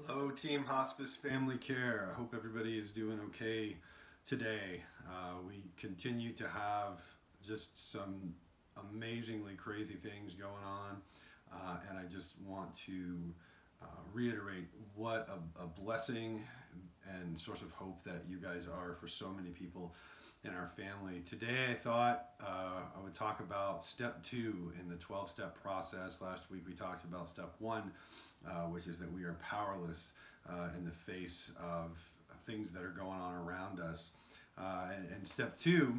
Hello, Team Hospice Family Care. I hope everybody is doing okay today. We continue to have just some amazingly crazy things going on, and I just want to reiterate what a blessing and source of hope that you guys are for so many people in our family. Today, I thought I would talk about step 2 in the 12-step process. Last week, we talked about step 1, which is that we are powerless in the face of things that are going on around us. And step 2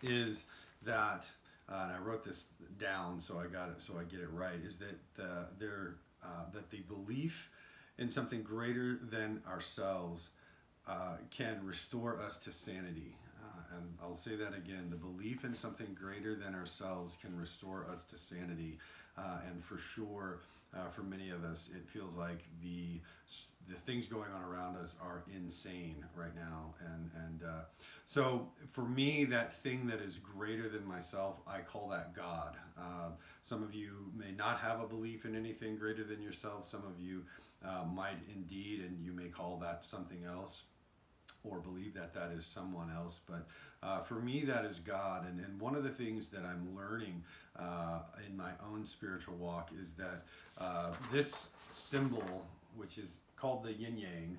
is that, and I wrote this down so I got it, so I get it right, is that that the belief in something greater than ourselves can restore us to sanity. And I'll say that again, the belief in something greater than ourselves can restore us to sanity. And for sure, for many of us, it feels like the things going on around us are insane right now. And so for me, that thing that is greater than myself, I call that God. Some of you may not have a belief in anything greater than yourself. Some of you might indeed, and you may call that something else, or believe that that is someone else. But for me, that is God. And one of the things that I'm learning in my own spiritual walk is that this symbol, which is called the yin yang,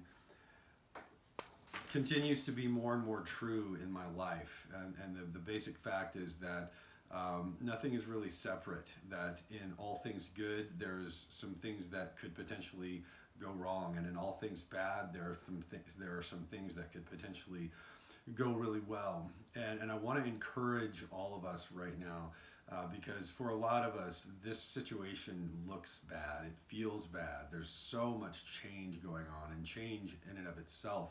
continues to be more and more true in my life. And the basic fact is that nothing is really separate, that in all things good, there's some things that could potentially go wrong, and in all things bad, there are some things that could potentially go really well. And I want to encourage all of us right now, because for a lot of us, this situation looks bad, it feels bad, there's so much change going on, and change in and of itself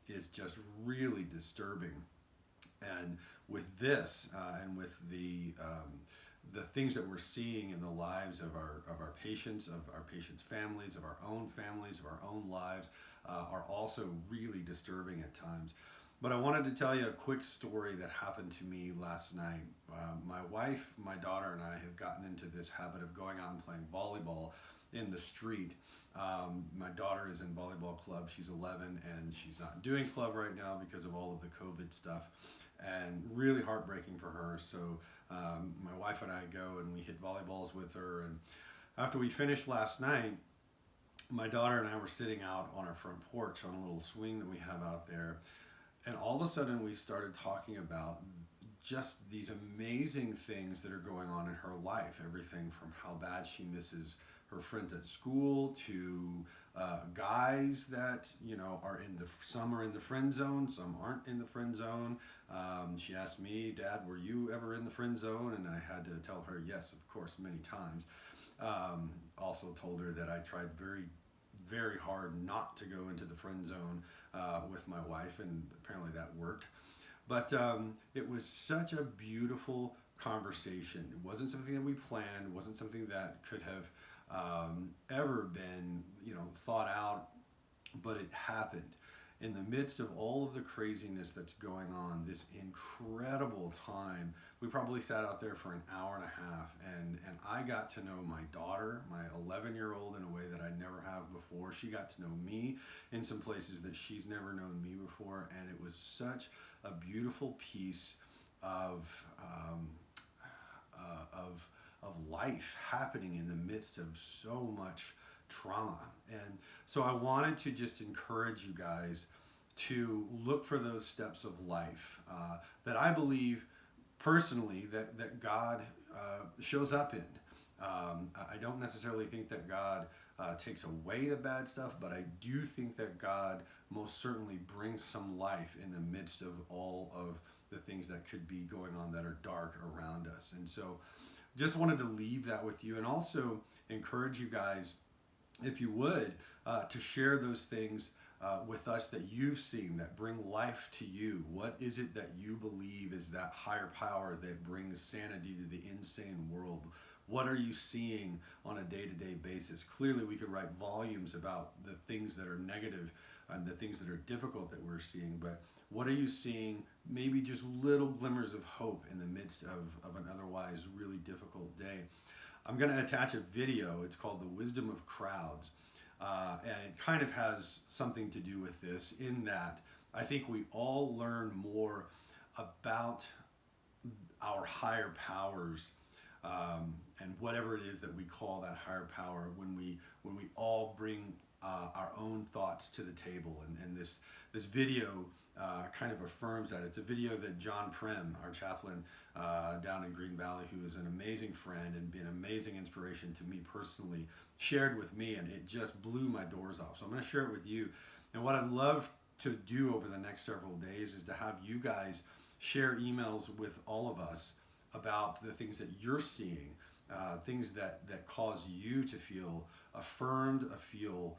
is just really disturbing. And with this, and with the things that we're seeing in the lives of our patients, of our patients' families, of our own lives, are also really disturbing at times. But I wanted to tell you a quick story that happened to me last night. My wife, my daughter, and I have gotten into this habit of going out and playing volleyball in the street. My daughter is in volleyball club. She's 11, and she's not doing club right now because of all of the COVID stuff, and really heartbreaking for her. So my wife and I go and we hit volleyballs with her. And after we finished last night, my daughter and I were sitting out on our front porch on a little swing that we have out there. And all of a sudden we started talking about just these amazing things that are going on in her life. Everything from how bad she misses her friends at school to guys that are some are in the friend zone, some aren't in the friend zone. She asked me, "Dad, were you ever in the friend zone?" And I had to tell her yes, of course, many times. Also told her that I tried very, very hard not to go into the friend zone with my wife, and apparently that worked. But it was such a beautiful conversation. It wasn't something that we planned. It wasn't something that could have ever been, thought out, but it happened. In the midst of all of the craziness that's going on, this incredible time, we probably sat out there for an hour and a half, and I got to know my daughter, my 11-year-old, in a way that I never have before. She got to know me in some places that she's never known me before, and it was such a beautiful piece of life happening in the midst of so much trauma. And so I wanted to just encourage you guys to look for those steps of life that I believe personally that God shows up in. I don't necessarily think that God takes away the bad stuff, but I do think that God most certainly brings some life in the midst of all of the things that could be going on that are dark around us. And so just wanted to leave that with you, and also encourage you guys, if you would, to share those things with us that you've seen that bring life to you. What is it that you believe is that higher power that brings sanity to the insane world? What are you seeing on a day-to-day basis? Clearly, we could write volumes about the things that are negative and the things that are difficult that we're seeing, but what are you seeing? Maybe just little glimmers of hope in the midst of an otherwise really difficult day. I'm going to attach a video. It's called The Wisdom of Crowds. and it kind of has something to do with this in that I think we all learn more about our higher powers, and whatever it is that we call that higher power when we all bring our own thoughts to the table. And this video kind of affirms that. It's a video that John Prem, our chaplain down in Green Valley, who is an amazing friend and been an amazing inspiration to me personally, shared with me, and it just blew my doors off. So I'm going to share it with you. And what I'd love to do over the next several days is to have you guys share emails with all of us about the things that you're seeing, things that cause you to feel affirmed, feel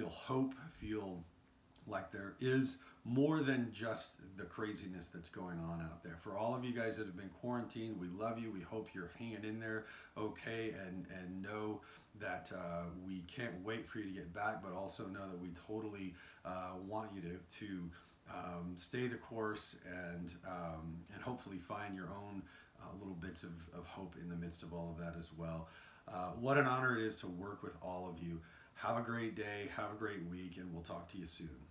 hope, feel like there is more than just the craziness that's going on out there. For all of you guys that have been quarantined, we love you. We hope you're hanging in there okay, and know that we can't wait for you to get back, but also know that we totally want you to stay the course and hopefully find your own little bits of hope in the midst of all of that as well. What an honor it is to work with all of you. Have a great day, have a great week, and we'll talk to you soon.